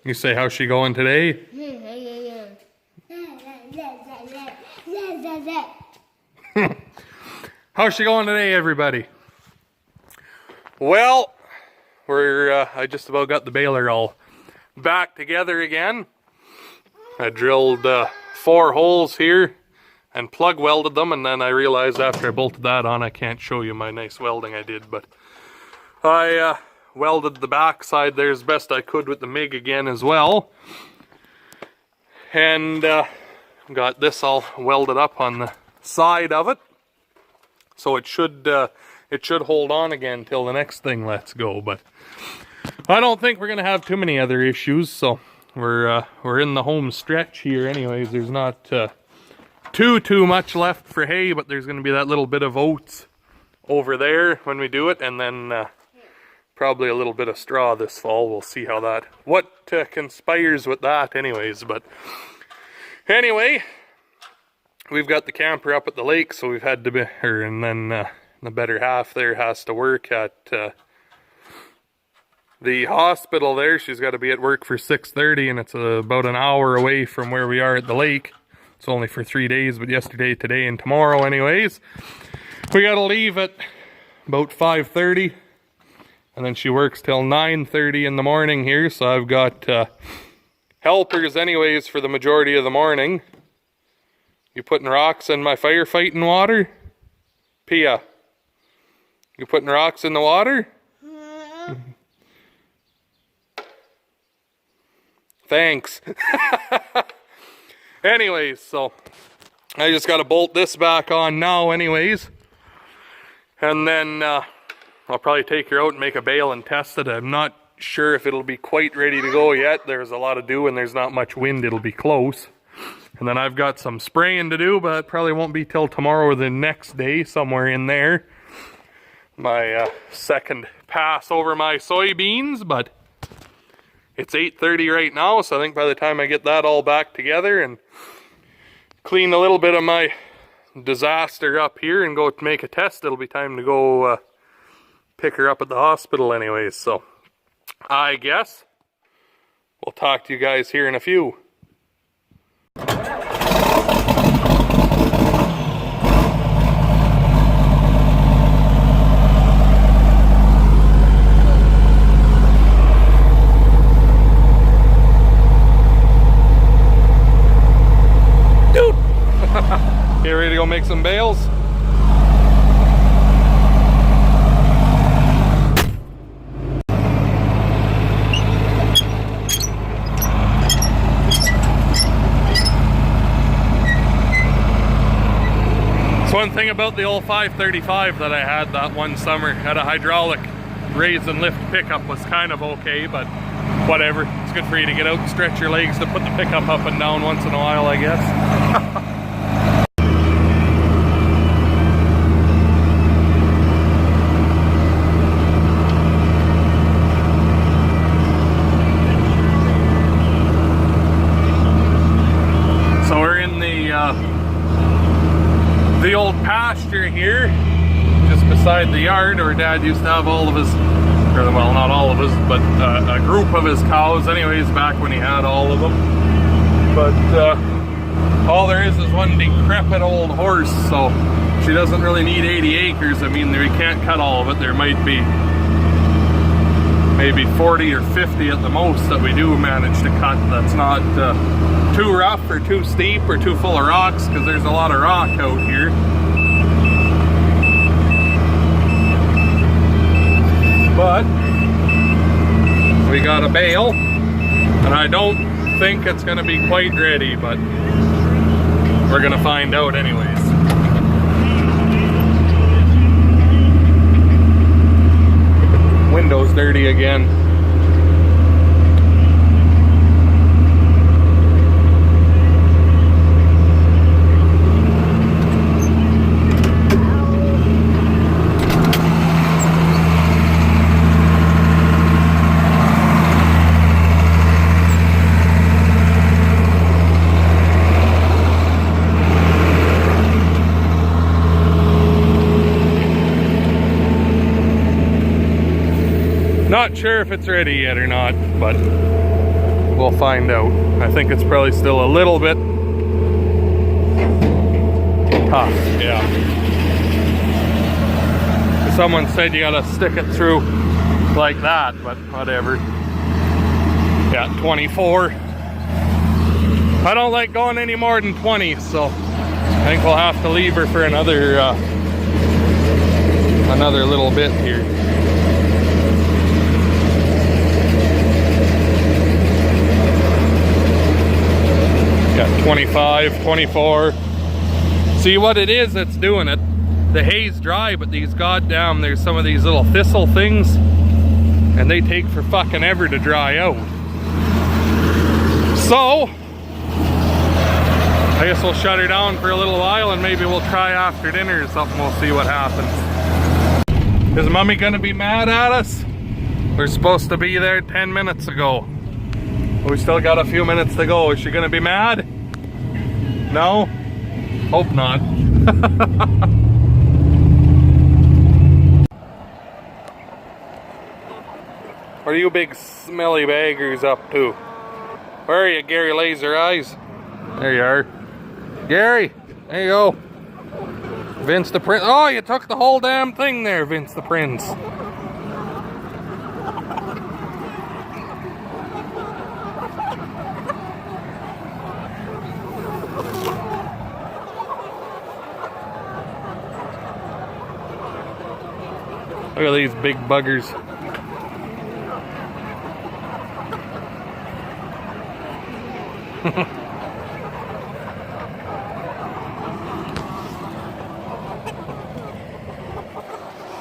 You say, how's she going today? How's she going today, everybody? Well, I just about got the baler all back together again. I drilled 4 holes here and plug welded them, and then I realized after I bolted that on, I can't show you my nice welding I did, but I welded the back side there as best I could with the MIG again as well, and got this all welded up on the side of it, so it should hold on again till the next thing lets go. But I don't think we're gonna have too many other issues, so we're in the home stretch here anyways. There's not too much left for hay, but there's gonna be that little bit of oats over there when we do it, and then probably a little bit of straw this fall. We'll see how what conspires with that anyways. But anyway, we've got the camper up at the lake, so we've had to be her, and then the better half there has to work at the hospital there. She's got to be at work for 6:30, and it's about an hour away from where we are at the lake. It's only for 3 days, but yesterday, today, and tomorrow anyways. We got to leave at about 5:30, and then she works till 9:30 in the morning here, so I've got helpers anyways for the majority of the morning. You putting rocks in my firefighting water? Pia, you putting rocks in the water? Thanks. Anyways, so I just got to bolt this back on now anyways, and then I'll probably take her out and make a bale and test it. I'm not sure if it'll be quite ready to go yet. There's a lot of dew and there's not much wind. It'll be close. And then I've got some spraying to do, but it probably won't be till tomorrow or the next day, somewhere in there. My second pass over my soybeans, but it's 8:30 right now, so I think by the time I get that all back together and clean a little bit of my disaster up here and go make a test, it'll be time to go pick her up at the hospital anyways. So I guess we'll talk to you guys here in a few. Get ready to go make some bales? It's one thing about the old 535 that I had that one summer. Had a hydraulic raise and lift pickup, was kind of okay, but whatever. It's good for you to get out and stretch your legs to put the pickup up and down once in a while, I guess. The old pasture here, just beside the yard where Dad used to have all of his, or well, not all of his, but a group of his cows anyways, back when he had all of them. But all there is one decrepit old horse, so she doesn't really need 80 acres. I mean, we can't cut all of it. There might be maybe 40 or 50 at the most that we do manage to cut. That's not too rough or too steep or too full of rocks, because there's a lot of rock out here. But we got a bale, and I don't think it's going to be quite ready, but we're going to find out anyways. Window's dirty again. Not sure if it's ready yet or not, but we'll find out. I think it's probably still a little bit tough, yeah. Someone said you gotta stick it through like that, but whatever. Yeah, 24. I don't like going any more than 20, so I think we'll have to leave her for another little bit here. Yeah, 25, 24. See what it is that's doing it? The hay's dry, but these goddamn, there's some of these little thistle things, and they take for fucking ever to dry out. So, I guess we'll shut her down for a little while, and maybe we'll try after dinner or something. We'll see what happens. Is Mommy gonna be mad at us? We're supposed to be there 10 minutes ago. We still got a few minutes to go. Is she gonna be mad? No? Hope not. What are you big smelly baggers up to? Where are you, Gary Laser Eyes? There you are. Gary, there you go. Vince the Prince. Oh, you took the whole damn thing there, Vince the Prince. Look at these big buggers.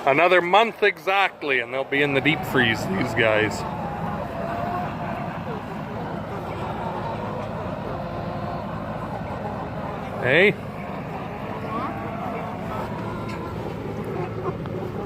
Another month exactly, and they'll be in the deep freeze, these guys. Hey?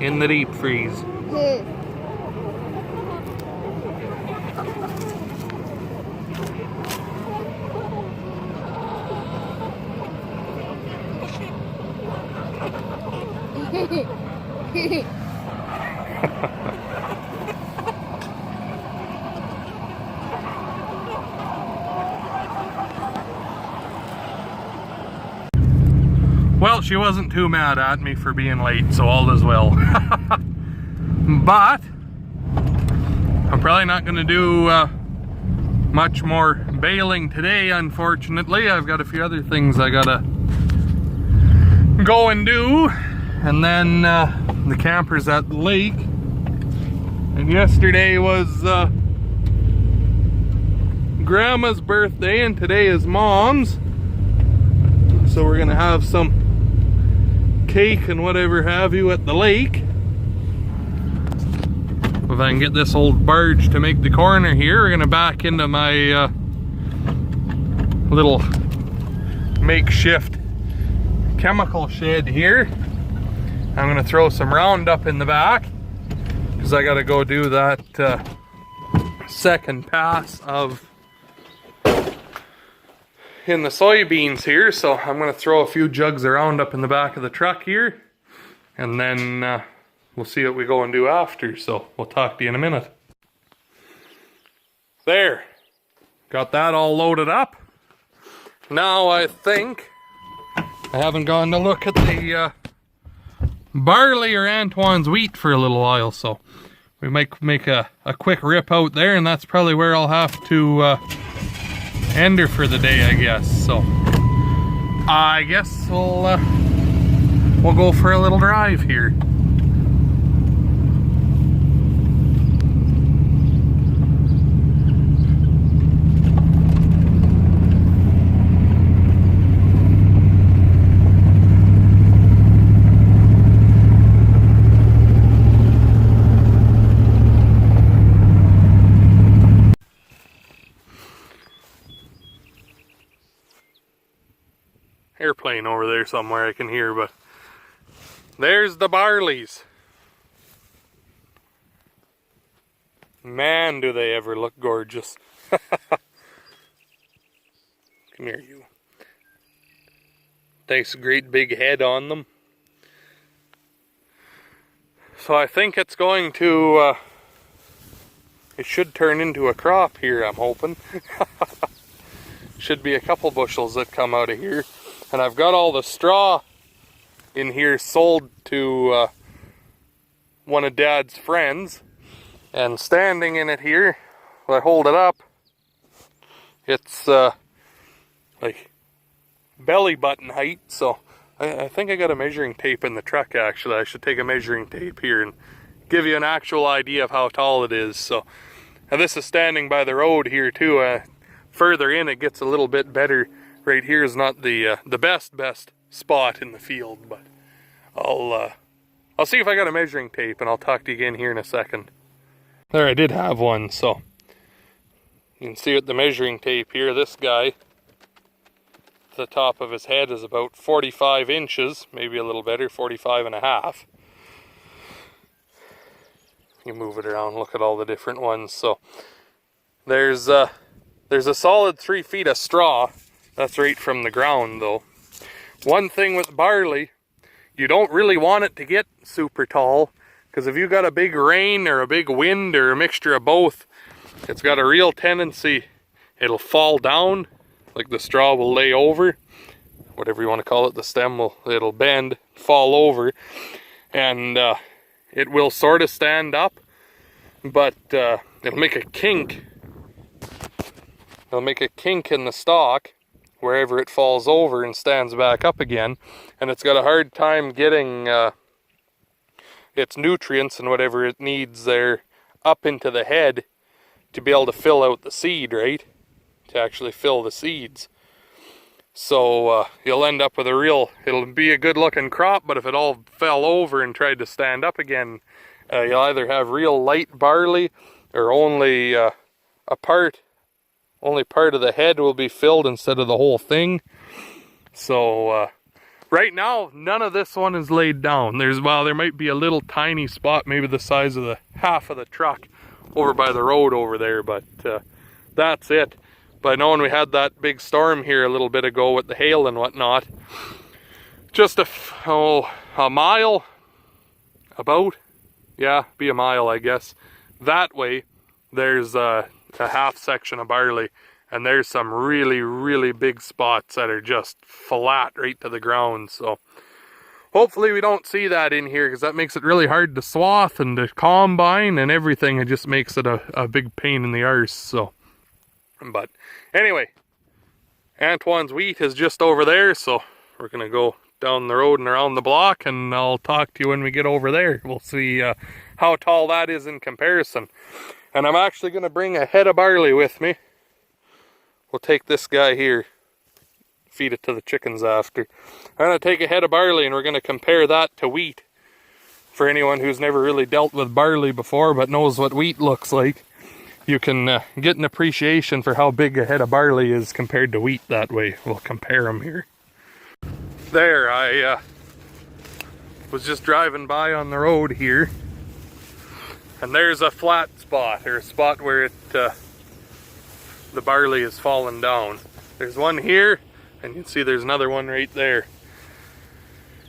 In the deep freeze. Well, she wasn't too mad at me for being late, so all is well. But I'm probably not going to do much more baling today, unfortunately. I've got a few other things I gotta go and do. And then the camper's at the lake. And yesterday was Grandma's birthday, and today is Mom's. So we're gonna have some cake and whatever have you at the lake. If I can get this old barge to make the corner here, we're gonna back into my little makeshift chemical shed here. I'm gonna throw some Roundup in the back because I gotta go do that second pass of in the soybeans here. So I'm gonna throw a few jugs of Roundup in the back of the truck here, and then we'll see what we go and do after. So we'll talk to you in a minute. There, got that all loaded up. Now I think I haven't gone to look at the barley or Antoine's wheat for a little while, so we might make a quick rip out there, and that's probably where I'll have to end her for the day, I guess. So I guess we'll go for a little drive here. Airplane over there somewhere I can hear, but there's the barleys. Man, do they ever look gorgeous. Come here, you. Nice great big head on them. So I think it's going to it should turn into a crop here, I'm hoping. Should be a couple bushels that come out of here. And I've got all the straw in here sold to one of Dad's friends. And standing in it here, when I hold it up, it's like belly button height. So I think I got a measuring tape in the truck actually. I should take a measuring tape here and give you an actual idea of how tall it is. So, and this is standing by the road here too. Further in it gets a little bit better. Right here is not the best spot in the field, but I'll see if I got a measuring tape and I'll talk to you again here in a second. There, I did have one, so you can see with the measuring tape here, this guy, the top of his head is about 45 inches, maybe a little better, 45 and a half. You move it around, look at all the different ones. So there's a solid 3 feet of straw. That's right from the ground though. One thing with barley, you don't really want it to get super tall, because if you got a big rain or a big wind or a mixture of both, it's got a real tendency, it'll fall down, like the straw will lay over, whatever you want to call it, the stem it'll bend, fall over, and it will sort of stand up, but it'll make a kink. It'll make a kink in the stalk wherever it falls over and stands back up again, and it's got a hard time getting its nutrients and whatever it needs there up into the head to be able to fill out the seed, right? To actually fill the seeds. So you'll end up with it'll be a good looking crop, but if it all fell over and tried to stand up again, you'll either have real light barley, or only part of the head will be filled instead of the whole thing. So right now, none of this one is laid down. There might be a little tiny spot, maybe the size of the half of the truck over by the road over there, but that's it. But knowing we had that big storm here a little bit ago with the hail and whatnot, just a mile, be a mile I guess, that way there's a half section of barley, and there's some really big spots that are just flat right to the ground. So hopefully we don't see that in here, because that makes it really hard to swath and to combine and everything. It just makes it a big pain in the arse. So, but anyway, Antoine's wheat is just over there, so we're gonna go down the road and around the block, and I'll talk to you when we get over there. We'll see how tall that is in comparison. And I'm actually gonna bring a head of barley with me. We'll take this guy here, feed it to the chickens after. I'm gonna take a head of barley and we're gonna compare that to wheat. For anyone who's never really dealt with barley before but knows what wheat looks like, you can get an appreciation for how big a head of barley is compared to wheat that way. We'll compare them here. There, I was just driving by on the road here, and there's a flat spot, or a spot where the barley is fallen down. There's one here, and you can see there's another one right there.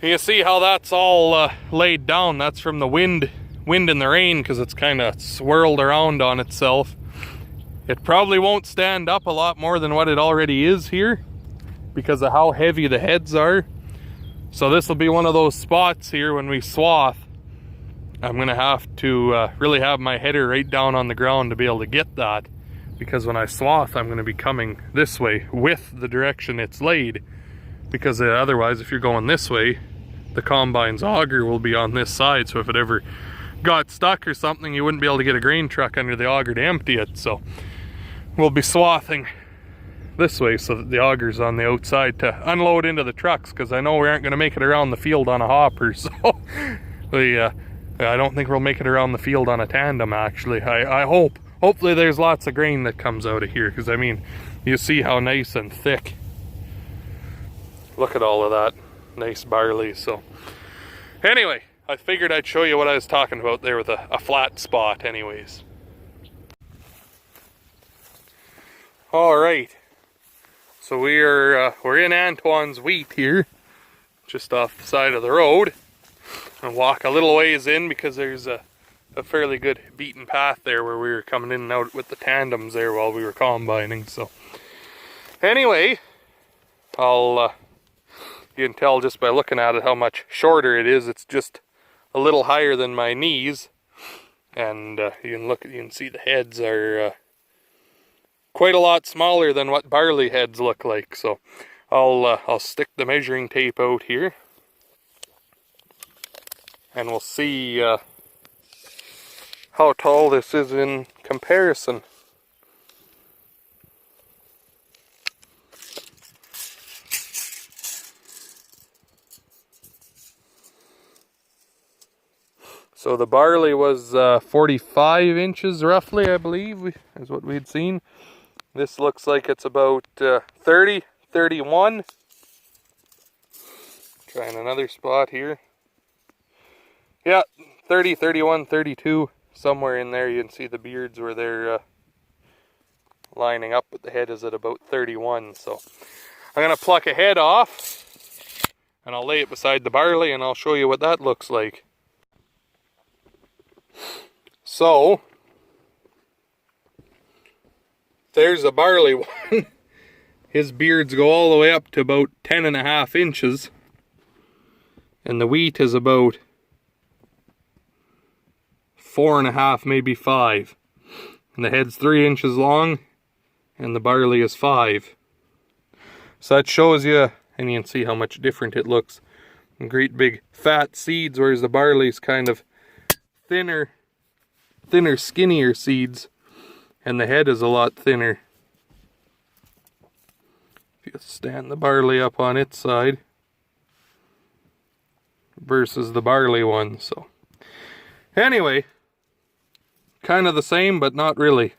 You can see how that's all laid down. That's from the wind and the rain, because it's kind of swirled around on itself. It probably won't stand up a lot more than what it already is here, because of how heavy the heads are. So this will be one of those spots here when we swath. I'm gonna have to really have my header right down on the ground to be able to get that, because when I swath, I'm gonna be coming this way with the direction it's laid, because otherwise if you're going this way, the combine's auger will be on this side, so if it ever got stuck or something, you wouldn't be able to get a grain truck under the auger to empty it. So we'll be swathing this way so that the auger's on the outside to unload into the trucks, because I know we aren't going to make it around the field on a hopper. So I don't think we'll make it around the field on a tandem, actually. I hope. Hopefully there's lots of grain that comes out of here, because I mean, you see how nice and thick. Look at all of that nice barley. So anyway, I figured I'd show you what I was talking about there with a flat spot anyways. Alright, so we're in Antoine's wheat here, just off the side of the road, and walk a little ways in because there's a a fairly good beaten path there where we were coming in and out with the tandems there while we were combining. So anyway, you can tell just by looking at it how much shorter it is. It's just a little higher than my knees, and you can see the heads are quite a lot smaller than what barley heads look like. So I'll stick the measuring tape out here, and we'll see how tall this is in comparison. So the barley was 45 inches roughly, I believe, is what we'd seen. This looks like it's about 30, 31. Trying another spot here. Yeah, 30, 31, 32. Somewhere in there you can see the beards where they're lining up, but the head is at about 31. So I'm going to pluck a head off, and I'll lay it beside the barley, and I'll show you what that looks like. So there's a barley one. His beards go all the way up to about 10.5 inches. And the wheat is about 4.5, maybe 5. And the head's 3 inches long, and the barley is 5. So that shows you, and you can see how much different it looks. Great big fat seeds, whereas the barley's kind of thinner, skinnier seeds, and the head is a lot thinner. If you stand the barley up on its side versus the barley one. So anyway, kind of the same, but not really.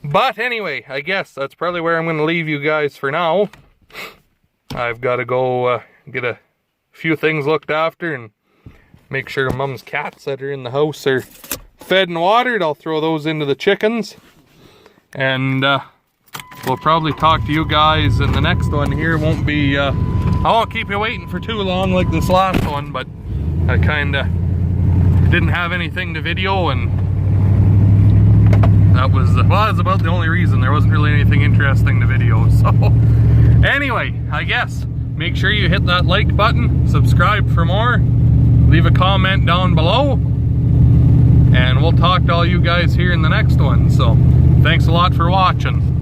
But anyway, I guess that's probably where I'm going to leave you guys for now. I've got to go get a few things looked after and make sure Mom's cats that are in the house are fed and watered. I'll throw those into the chickens, and we'll probably talk to you guys in the next one here. Won't be I won't keep you waiting for too long like this last one, but I kinda didn't have anything to video, and that was that's about the only reason. There wasn't really anything interesting to video. So anyway, I guess make sure you hit that like button, subscribe for more, leave a comment down below, and we'll talk to all you guys here in the next one. So thanks a lot for watching.